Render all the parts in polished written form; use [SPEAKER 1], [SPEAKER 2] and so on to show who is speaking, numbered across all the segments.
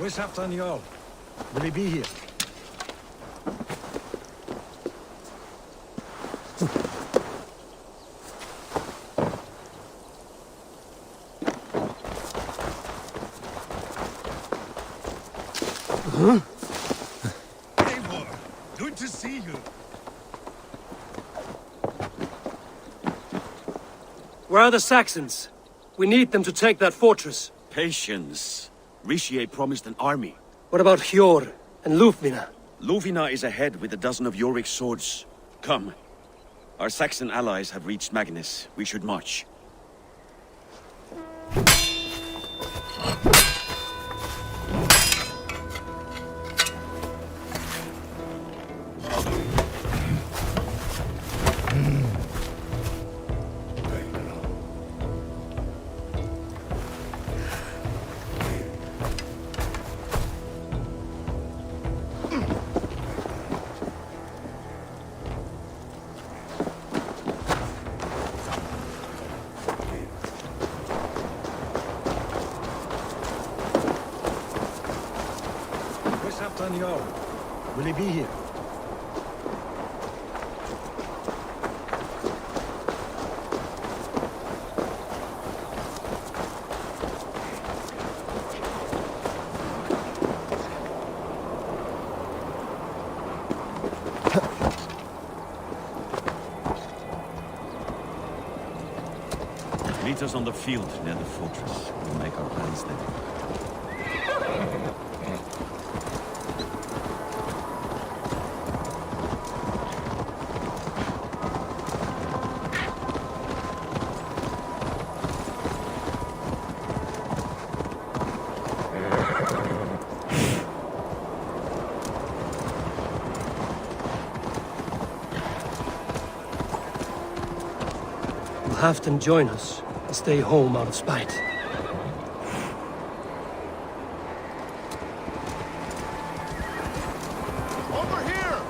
[SPEAKER 1] Where's Halfdan Jarl? Will he be here?
[SPEAKER 2] Eivor, good to see you.
[SPEAKER 3] Where are the Saxons? We need them to take that fortress.
[SPEAKER 4] Patience. Richier promised an army.
[SPEAKER 3] What about Hjor and Lufvina?
[SPEAKER 4] Luvina is ahead with a dozen of Jorik's swords. Come. Our Saxon allies have reached Magnus. We should march.
[SPEAKER 1] Where's Halfdan Jarl? Will he be here?
[SPEAKER 4] Meet us on the field near the fortress. We'll make our plans then.
[SPEAKER 3] Will Halfdan join us and stay home out of spite?
[SPEAKER 2] Over here!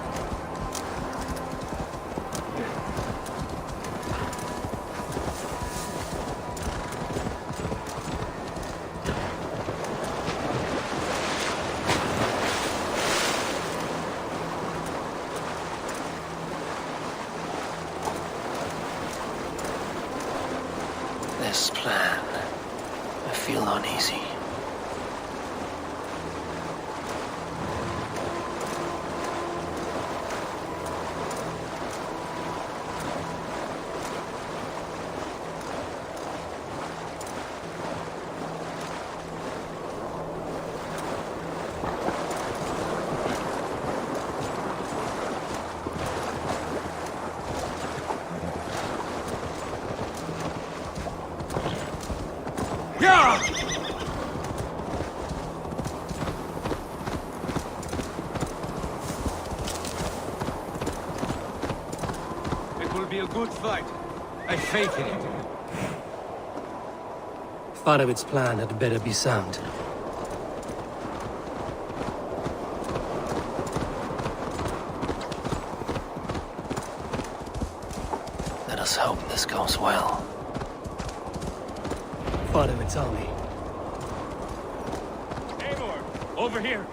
[SPEAKER 3] This plan. I feel uneasy.
[SPEAKER 5] It will be a good fight. I have faith in it.
[SPEAKER 3] Farovit's plan had better be sound. Let us hope this goes well. Farovit's army.
[SPEAKER 4] Eivor! Over here!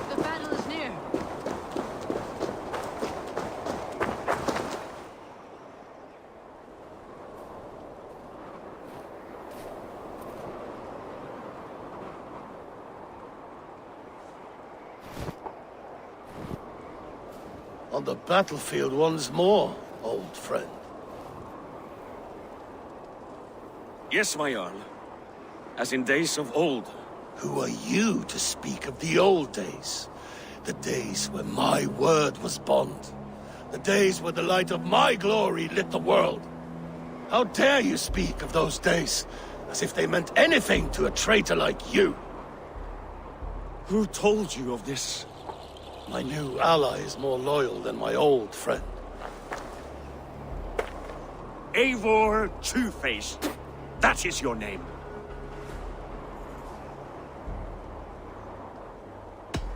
[SPEAKER 6] The battle is near.
[SPEAKER 7] On the battlefield once more, old friend.
[SPEAKER 4] Yes, my Jarl. As in days of old.
[SPEAKER 7] Who are you to speak of the old days? The days when my word was bond. The days where the light of my glory lit the world. How dare you speak of those days as if they meant anything to a traitor like you?
[SPEAKER 4] Who told you of this?
[SPEAKER 7] My new ally is more loyal than my old friend.
[SPEAKER 4] Eivor Two-Faced. That is your name.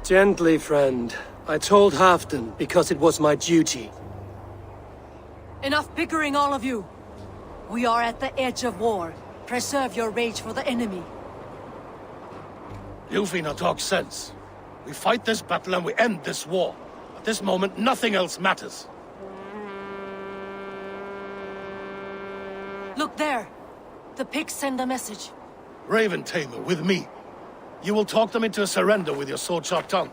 [SPEAKER 3] Gently, friend. I told Halfdan because it was my duty.
[SPEAKER 6] Enough bickering, all of you.
[SPEAKER 8] We are at the edge of war. Preserve your rage for the enemy.
[SPEAKER 7] Yufina talks sense. We fight this battle and we end this war. At this moment, nothing else matters.
[SPEAKER 8] Look there! The pigs send a message.
[SPEAKER 7] Raven Tamer, with me. You will talk them into a surrender with your sword-sharp tongue.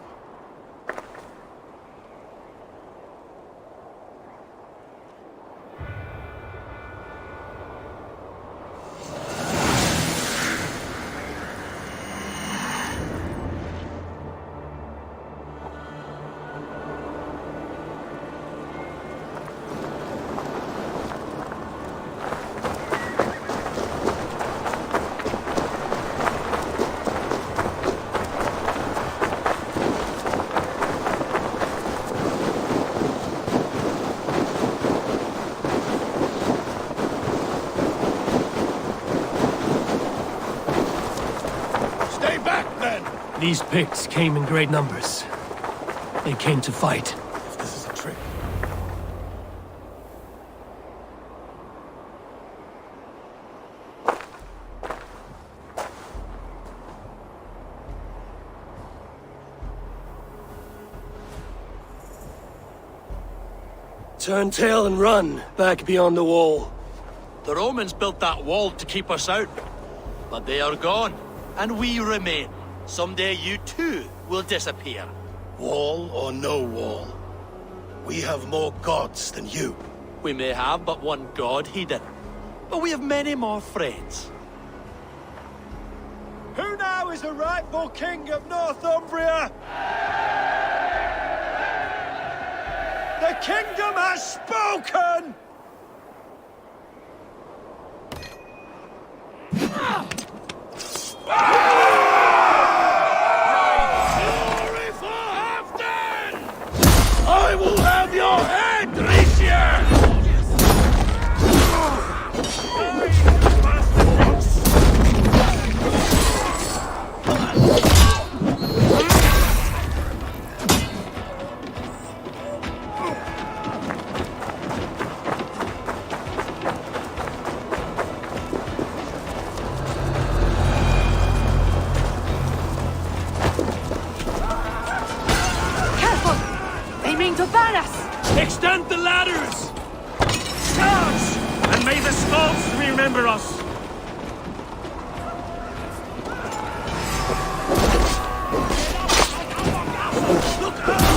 [SPEAKER 3] These Picts came in great numbers. They came to fight.
[SPEAKER 7] If this is a trick.
[SPEAKER 3] Turn tail and run, back beyond the wall.
[SPEAKER 9] The Romans built that wall to keep us out. But they are gone, and we remain. Someday you too will disappear.
[SPEAKER 7] Wall or no wall, we have more gods than you.
[SPEAKER 9] We may have but one god, Heathen. But we have many more friends.
[SPEAKER 2] Who now is the rightful king of Northumbria? The kingdom has spoken!
[SPEAKER 7] Glory for Halfdan! I will have your head, Drisier!
[SPEAKER 3] Extend the ladders!
[SPEAKER 2] Charge! And may the skulls remember us! Look out!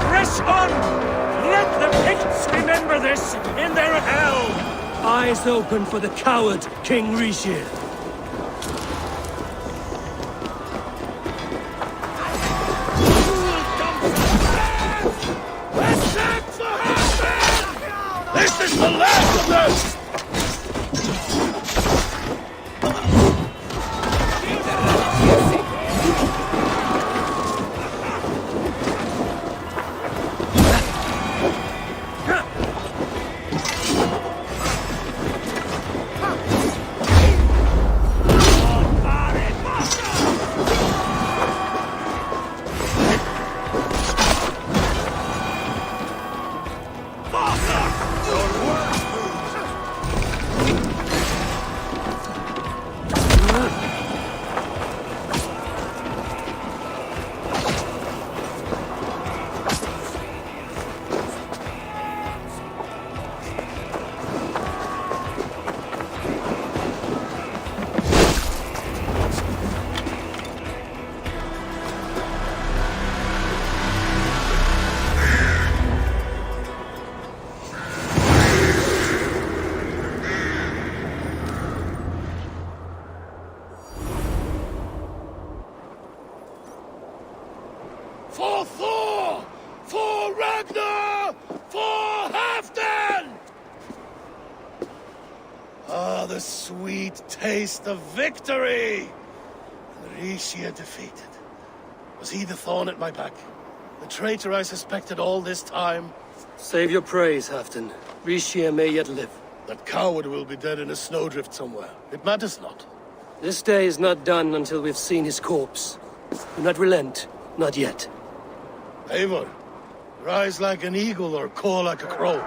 [SPEAKER 2] Press on! Let the Picts remember this in their hell!
[SPEAKER 3] Eyes open for the coward, King Rishir.
[SPEAKER 7] This is the last of them! For Thor! For Ragnar! For Halfdan! Ah, the sweet taste of victory! And Rishia defeated. Was he the thorn at my back? The traitor I suspected all this time?
[SPEAKER 3] Save your praise, Halfdan. Rishir may yet live.
[SPEAKER 7] That coward will be dead in a snowdrift somewhere. It matters not.
[SPEAKER 3] This day is not done until we've seen his corpse. Do not relent. Not yet.
[SPEAKER 7] Eivor, rise like an eagle or caw like a crow.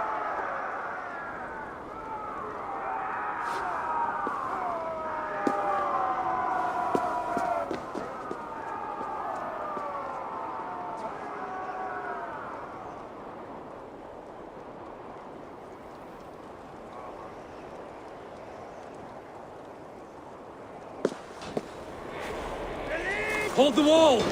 [SPEAKER 3] Hold the wall!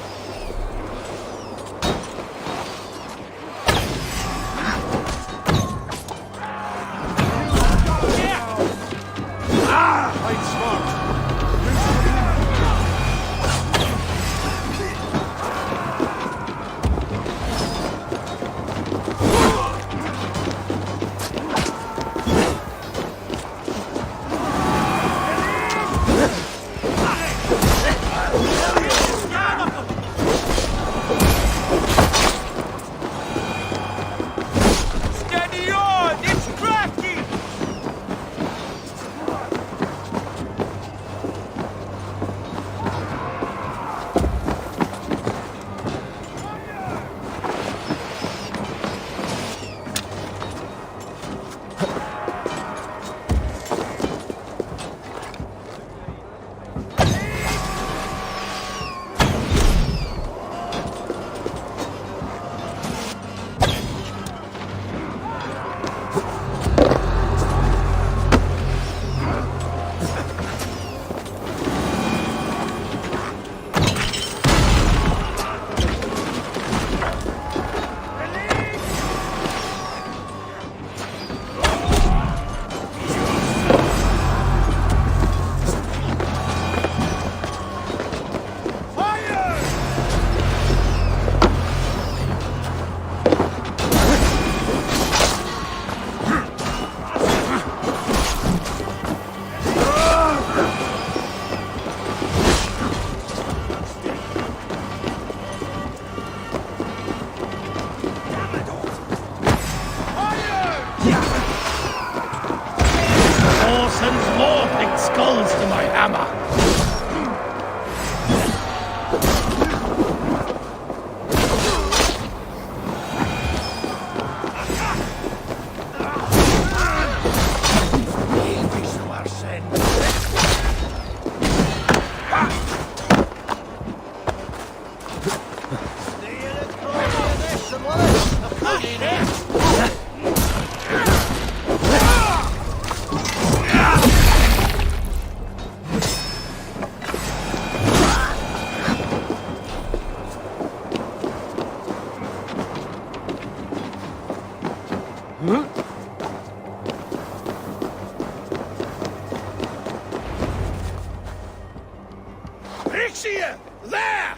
[SPEAKER 1] There!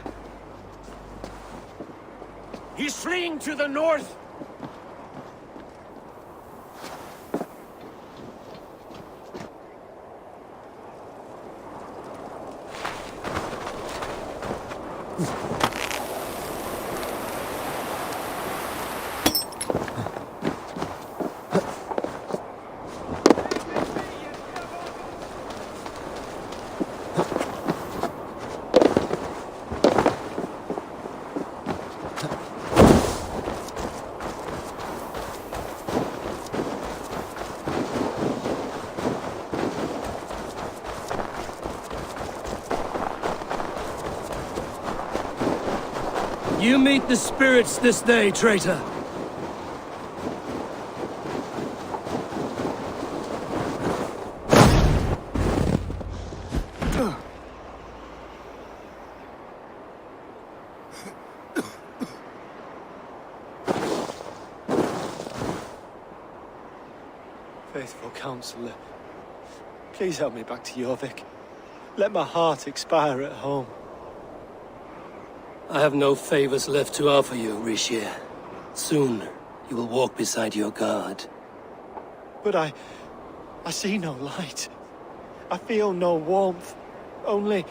[SPEAKER 2] He's fleeing to the north!
[SPEAKER 3] You meet the spirits this day, traitor.
[SPEAKER 10] Faithful counselor, please help me back to Jorvik. Let my heart expire at home.
[SPEAKER 3] I have no favors left to offer you, Rishir. Soon, you will walk beside your guard.
[SPEAKER 10] But I see no light. I feel no warmth. Only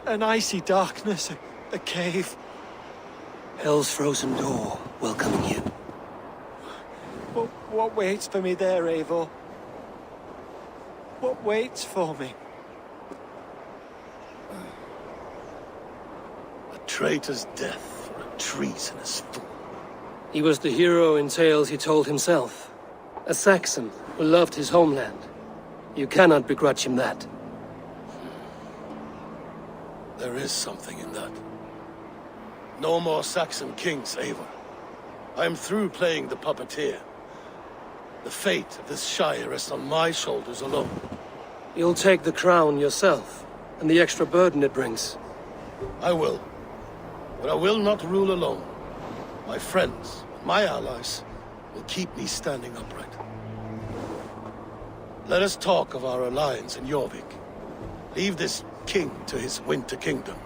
[SPEAKER 10] an icy darkness, a cave.
[SPEAKER 3] Hell's frozen door welcoming you.
[SPEAKER 10] What waits for me there, Eivor? What waits for me?
[SPEAKER 7] Traitor's death for a treasonous fool.
[SPEAKER 3] He was the hero in tales he told himself. A Saxon who loved his homeland. You cannot begrudge him that.
[SPEAKER 7] There is something in that. No more Saxon kings, Eivor. I am through playing the puppeteer. The fate of this shire rests on my shoulders alone.
[SPEAKER 3] You'll take the crown yourself, and the extra burden it brings.
[SPEAKER 7] I will. But I will not rule alone. My friends, my allies, will keep me standing upright. Let us talk of our alliance in Jorvik. Leave this king to his winter kingdom.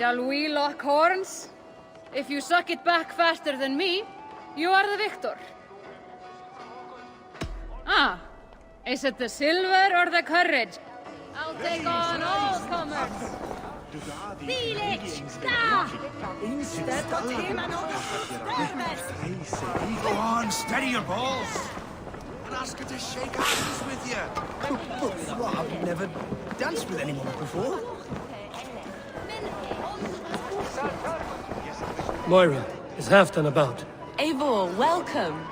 [SPEAKER 6] Shall we lock horns? If you suck it back faster than me, you are the victor. Ah, is it the silver or the courage? I'll take on all comers. Felix, da!
[SPEAKER 5] Go on, steady your balls. And ask her to shake hands with you. Well, I've never danced with anyone before.
[SPEAKER 3] Moira, is Halfdan about?
[SPEAKER 11] Eivor, welcome.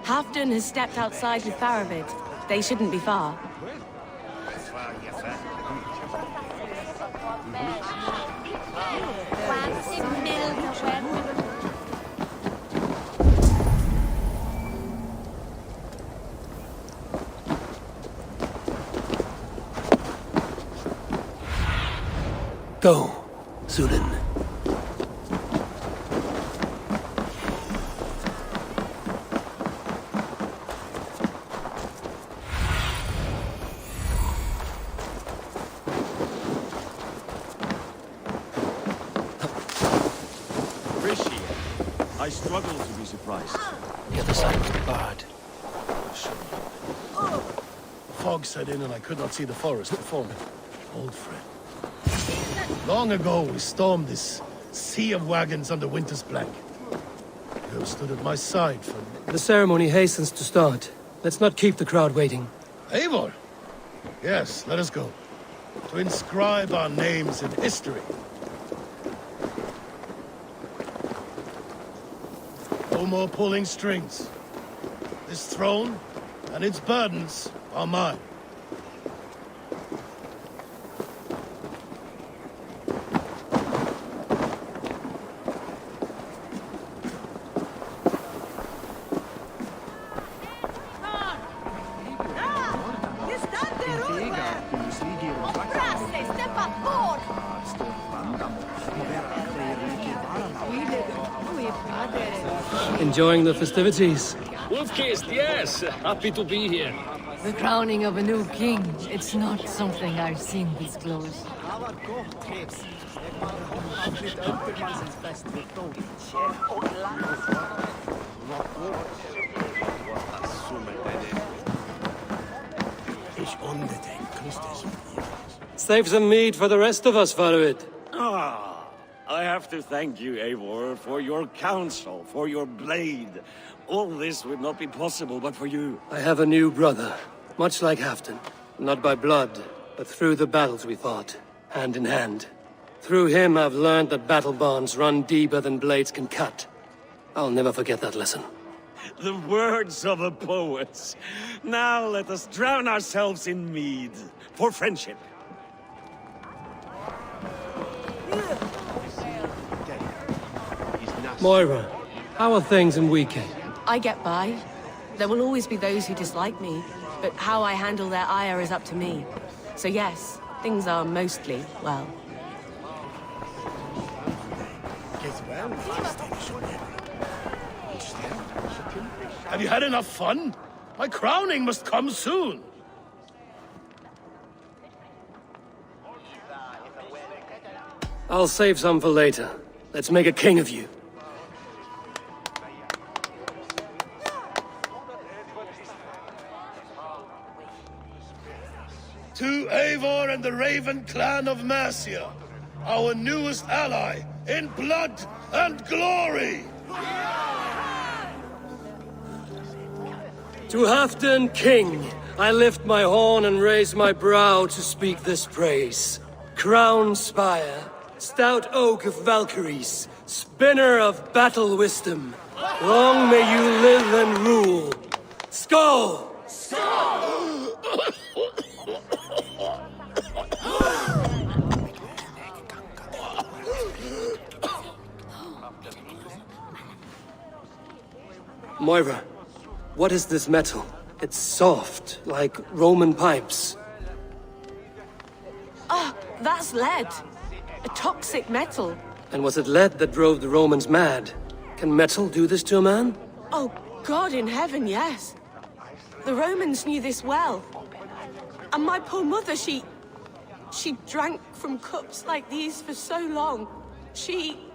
[SPEAKER 11] Halfdan has stepped outside with Faravid. They shouldn't be far.
[SPEAKER 3] Go, Zulin.
[SPEAKER 4] I struggle to be surprised.
[SPEAKER 3] The other side was barred.
[SPEAKER 7] Fog set in and I could not see the forest before me. Old friend. Long ago we stormed this sea of wagons under winter's blanket. You have stood at my side for...
[SPEAKER 3] The ceremony hastens to start. Let's not keep the crowd waiting.
[SPEAKER 7] Eivor! Yes, let us go. To inscribe our names in history. No more pulling strings. This throne and its burdens are mine.
[SPEAKER 3] Enjoying the festivities?
[SPEAKER 12] Wolf-kissed, yes. Happy to be here.
[SPEAKER 6] The crowning of a new king. It's not something I've seen this close.
[SPEAKER 3] Save some meat for the rest of us, Faravid.
[SPEAKER 4] I have to thank you, Eivor, for your counsel, for your blade. All this would not be possible but for you.
[SPEAKER 3] I have a new brother, much like Halfdan. Not by blood, but through the battles we fought, hand in hand. Through him I've learned that battle bonds run deeper than blades can cut. I'll never forget that lesson.
[SPEAKER 4] The words of a poet. Now let us drown ourselves in mead, for friendship.
[SPEAKER 3] Moira, how are things in Viking?
[SPEAKER 11] I get by. There will always be those who dislike me, but how I handle their ire is up to me. So yes, things are mostly well.
[SPEAKER 7] Have you had enough fun? My crowning must come soon.
[SPEAKER 3] I'll save some for later. Let's make a king of you.
[SPEAKER 7] To Eivor and the Raven clan of Mercia, our newest ally in blood and glory!
[SPEAKER 3] To Halfdan, king, I lift my horn and raise my brow to speak this praise. Crown spire, stout oak of Valkyries, spinner of battle wisdom. Long may you live and rule. Skål! Moira, what is this metal? It's soft, like Roman pipes.
[SPEAKER 11] Ah, that's lead. A toxic metal.
[SPEAKER 3] And was it lead that drove the Romans mad? Can metal do this to a man?
[SPEAKER 11] Oh, God in heaven, yes. The Romans knew this well. And my poor mother, she drank from cups like these for so long. She...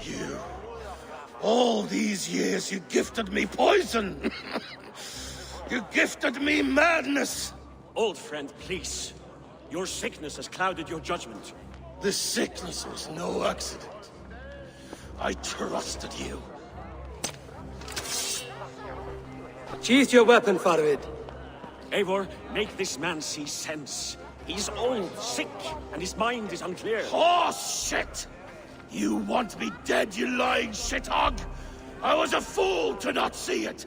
[SPEAKER 7] You. All these years you gifted me poison. You gifted me madness.
[SPEAKER 4] Old friend, please. Your sickness has clouded your judgment.
[SPEAKER 7] This sickness was no accident. I trusted you.
[SPEAKER 3] Sheath your weapon, Farvid.
[SPEAKER 4] Eivor, make this man see sense. He's old, sick, and his mind is unclear.
[SPEAKER 7] Horse shit! You want me dead, you lying shithog? I was a fool to not see it!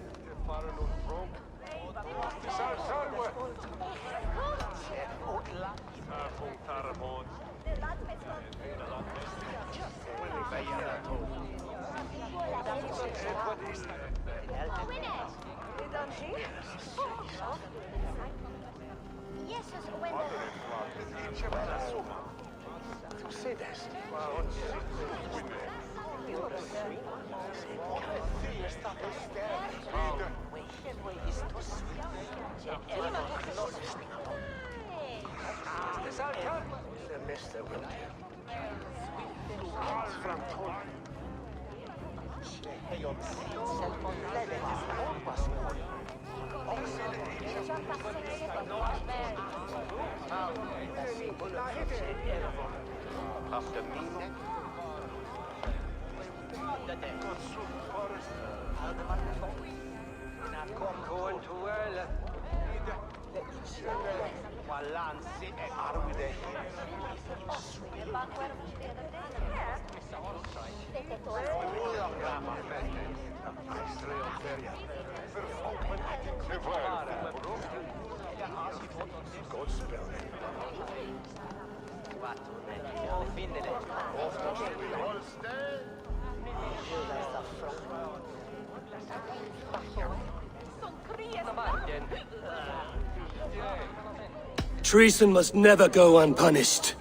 [SPEAKER 3] Treason must never go unpunished.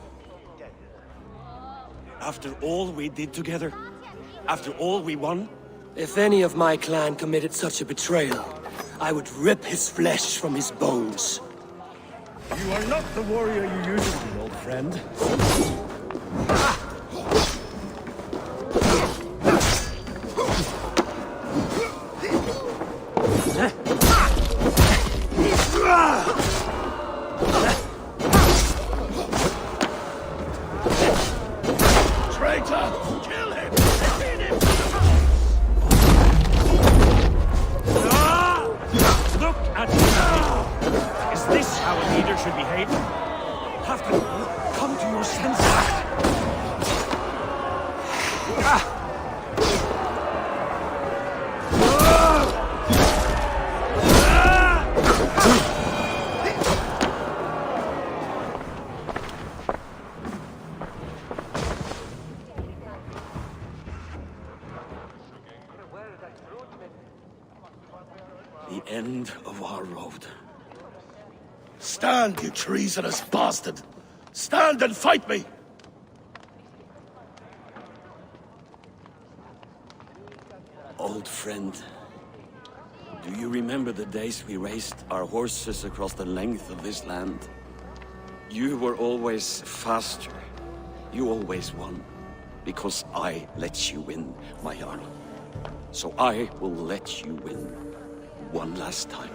[SPEAKER 4] After all we did together? After all we won?
[SPEAKER 3] If any of my clan committed such a betrayal, I would rip his flesh from his bones.
[SPEAKER 4] You are not the warrior you used to be, old friend. The end of our road.
[SPEAKER 7] Stand, you treasonous bastard! Stand and fight me!
[SPEAKER 4] Old friend, do you remember the days we raced our horses across the length of this land? You were always faster. You always won. Because I let you win, my Jarl. So I will let you win one last time.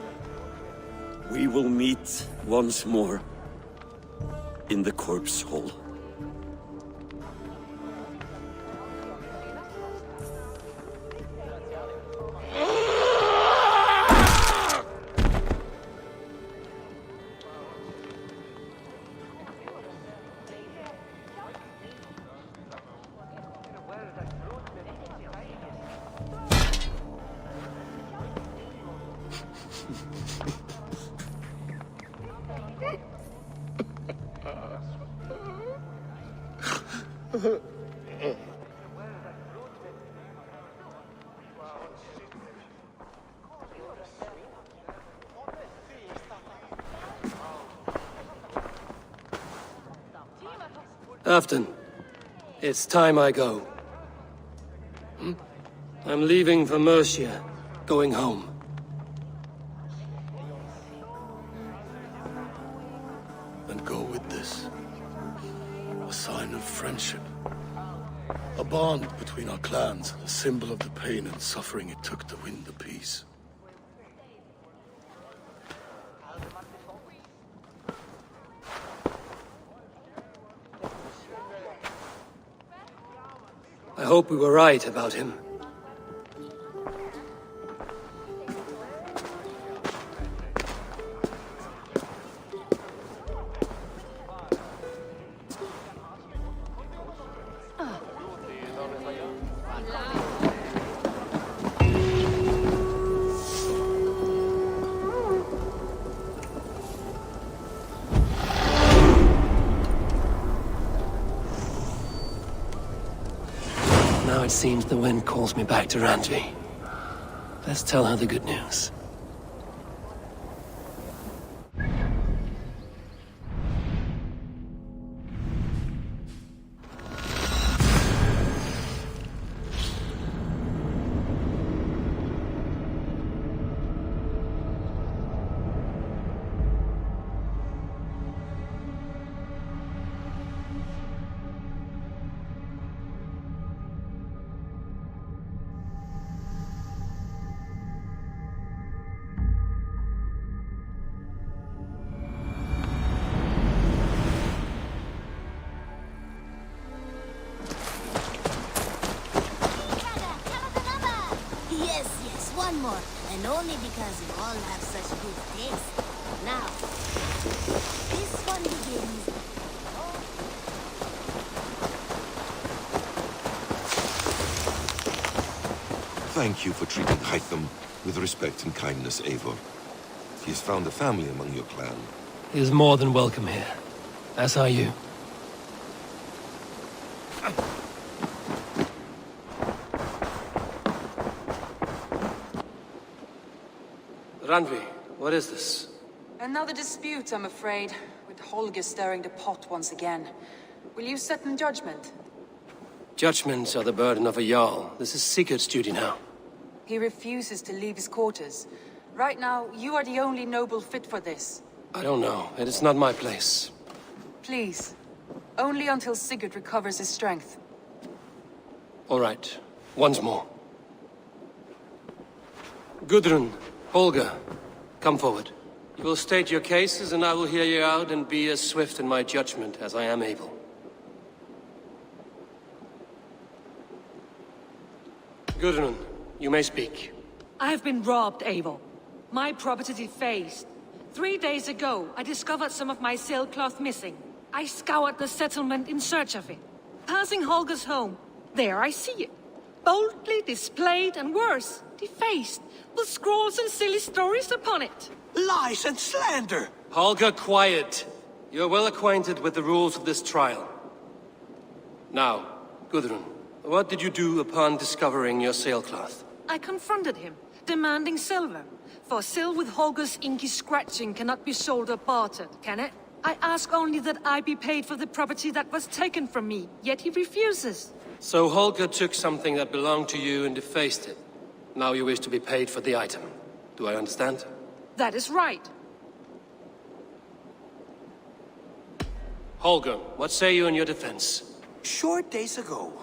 [SPEAKER 4] We will meet once more in the corpse hall.
[SPEAKER 3] Afton, it's time I go. I'm leaving for Mercia, going home.
[SPEAKER 7] And go with this. A sign of friendship. A bond between our clans, a symbol of the pain and suffering it took to win the peace.
[SPEAKER 3] I hope we were right about him. Now it seems the wind calls me back to Randvi. Let's tell her the good news.
[SPEAKER 13] Yes, one more. And only because you all have such good taste. Now, this one begins.
[SPEAKER 14] Thank you for treating Hytham with respect and kindness, Eivor. He has found a family among your clan.
[SPEAKER 3] He is more than welcome here. As are you. Randvi, what is this?
[SPEAKER 15] Another dispute, I'm afraid, with Holger stirring the pot once again. Will you set in judgment?
[SPEAKER 3] Judgments are the burden of a Jarl. This is Sigurd's duty now.
[SPEAKER 15] He refuses to leave his quarters. Right now, you are the only noble fit for this.
[SPEAKER 3] I don't know. It is not my place.
[SPEAKER 15] Please. Only until Sigurd recovers his strength.
[SPEAKER 3] All right. Once more. Gudrun, Holger, come forward. You will state your cases, and I will hear you out and be as swift in my judgment as I am able. Gudrun, you may speak.
[SPEAKER 8] I have been robbed, Eivor. My property defaced. 3 days ago, I discovered some of my sailcloth missing. I scoured the settlement in search of it. Passing Holger's home, there I see it. Boldly displayed and worse, defaced, with scrolls and silly stories upon it.
[SPEAKER 5] Lies and slander!
[SPEAKER 3] Holger, quiet. You're well acquainted with the rules of this trial. Now, Gudrun, what did you do upon discovering your sailcloth?
[SPEAKER 8] I confronted him, demanding silver. For sil with Holger's inky scratching cannot be sold or bartered, can it? I ask only that I be paid for the property that was taken from me, yet he refuses.
[SPEAKER 3] So Holger took something that belonged to you and defaced it. Now you wish to be paid for the item. Do I understand?
[SPEAKER 8] That is right.
[SPEAKER 3] Holger, what say you in your defense?
[SPEAKER 5] Short days ago,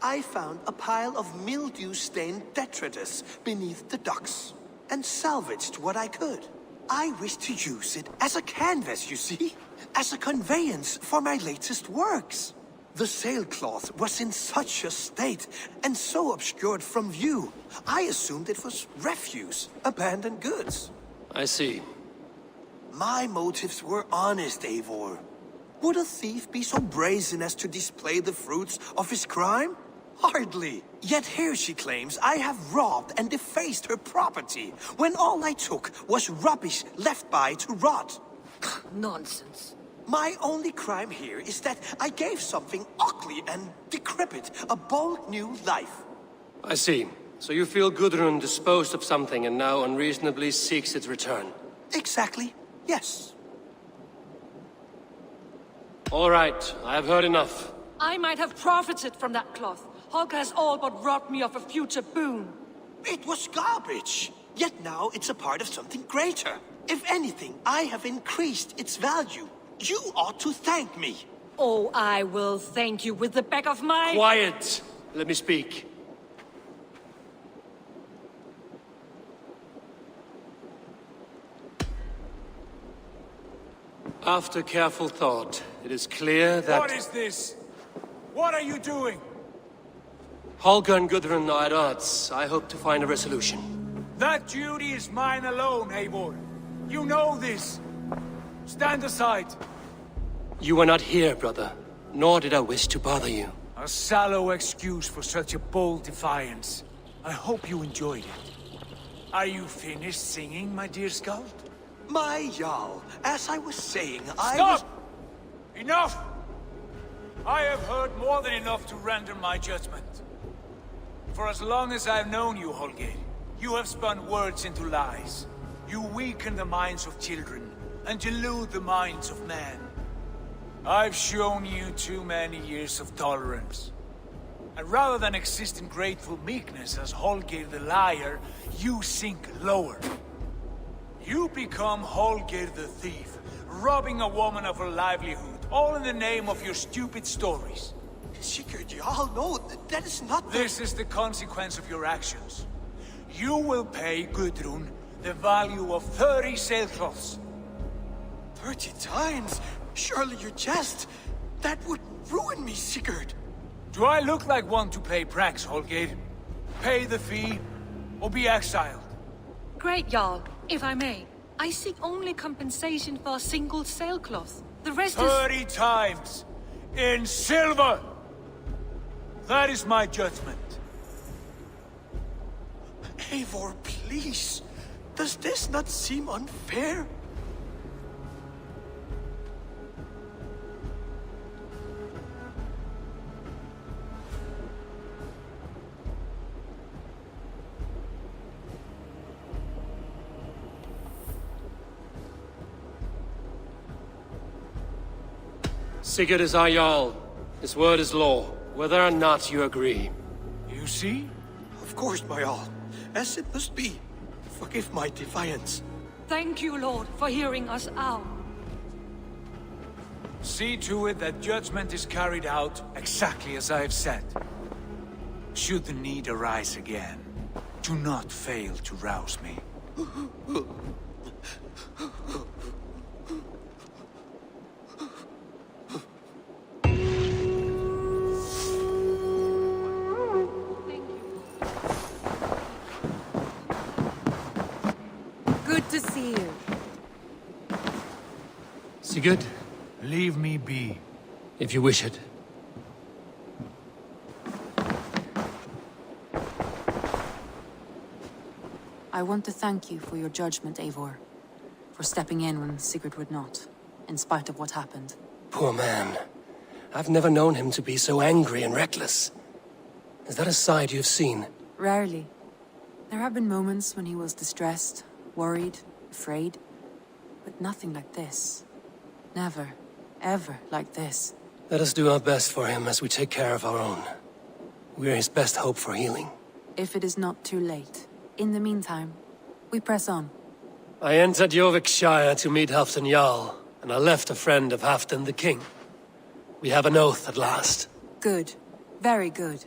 [SPEAKER 5] I found a pile of mildew-stained detritus beneath the docks, and salvaged what I could. I wish to use it as a canvas, you see? As a conveyance for my latest works. The sailcloth was in such a state, and so obscured from view, I assumed it was refuse, abandoned goods.
[SPEAKER 3] I see.
[SPEAKER 5] My motives were honest, Eivor. Would a thief be so brazen as to display the fruits of his crime? Hardly. Yet here she claims I have robbed and defaced her property, when all I took was rubbish left by to rot.
[SPEAKER 8] Nonsense.
[SPEAKER 5] My only crime here is that I gave something ugly and decrepit a bold new life.
[SPEAKER 3] I see. So you feel Gudrun disposed of something and now unreasonably seeks its return?
[SPEAKER 5] Exactly, yes.
[SPEAKER 3] All right, I have heard enough.
[SPEAKER 8] I might have profited from that cloth. Holger has all but robbed me of a future boon.
[SPEAKER 5] It was garbage. Yet now it's a part of something greater. If anything, I have increased its value. You ought to thank me.
[SPEAKER 8] Oh, I will thank you with the back of my...
[SPEAKER 3] Quiet! Let me speak. After careful thought, it is clear that...
[SPEAKER 2] What is this? What are you doing?
[SPEAKER 3] Holger and Gudrun are at odds. I hope to find a resolution.
[SPEAKER 2] That duty is mine alone, Eivor. You know this. Stand aside.
[SPEAKER 3] You were not here, brother. Nor did I wish to bother you.
[SPEAKER 2] A sallow excuse for such a bold defiance. I hope you enjoyed it. Are you finished singing, my dear Skald?
[SPEAKER 5] My Jarl, as I was saying,
[SPEAKER 2] Stop! Enough! I have heard more than enough to render my judgment. For as long as I've known you, Holger, you have spun words into lies. You weaken the minds of children, and delude the minds of men. I've shown you too many years of tolerance. And rather than exist in grateful meekness as Holger the liar, you sink lower. You become Holger the thief, robbing a woman of her livelihood, all in the name of your stupid stories.
[SPEAKER 5] Sigurd, Jarl, no, that is not the...
[SPEAKER 2] This is the consequence of your actions. You will pay Gudrun the value of 30 sailcloths.
[SPEAKER 5] 30 times? Surely you jest. That would ruin me, Sigurd.
[SPEAKER 2] Do I look like one to pay pranks, Holger? Pay the fee, or be exiled.
[SPEAKER 8] Great, Jarl. If I may, I seek only compensation for a single sailcloth. The rest is...
[SPEAKER 2] 30 times! In silver! That is my judgment.
[SPEAKER 5] Eivor, please. Does this not seem unfair?
[SPEAKER 3] Sigurd is our Jarl. His word is law, whether or not you agree.
[SPEAKER 2] You see?
[SPEAKER 5] Of course, my Jarl. As it must be. Forgive my defiance.
[SPEAKER 8] Thank you, Lord, for hearing us out.
[SPEAKER 2] See to it that judgment is carried out exactly as I have said. Should the need arise again, do not fail to rouse me.
[SPEAKER 11] Good to see you.
[SPEAKER 3] Sigurd,
[SPEAKER 2] Leave me be.
[SPEAKER 3] if you wish it.
[SPEAKER 15] I want to thank you for your judgment, Eivor. For stepping in when Sigurd would not, in spite of what happened.
[SPEAKER 3] Poor man. I've never known him to be so angry and reckless. Is that a side you've seen?
[SPEAKER 15] Rarely. There have been moments when he was distressed, worried, afraid. But nothing like this. Never, ever like this.
[SPEAKER 3] Let us do our best for him as we take care of our own. We're his best hope for healing.
[SPEAKER 15] If it is not too late. In the meantime, we press on.
[SPEAKER 3] I entered Jorvikshire to meet Halfdan Jarl, and I left a friend of Halfdan the King. We have an oath at last.
[SPEAKER 15] Good. Very good.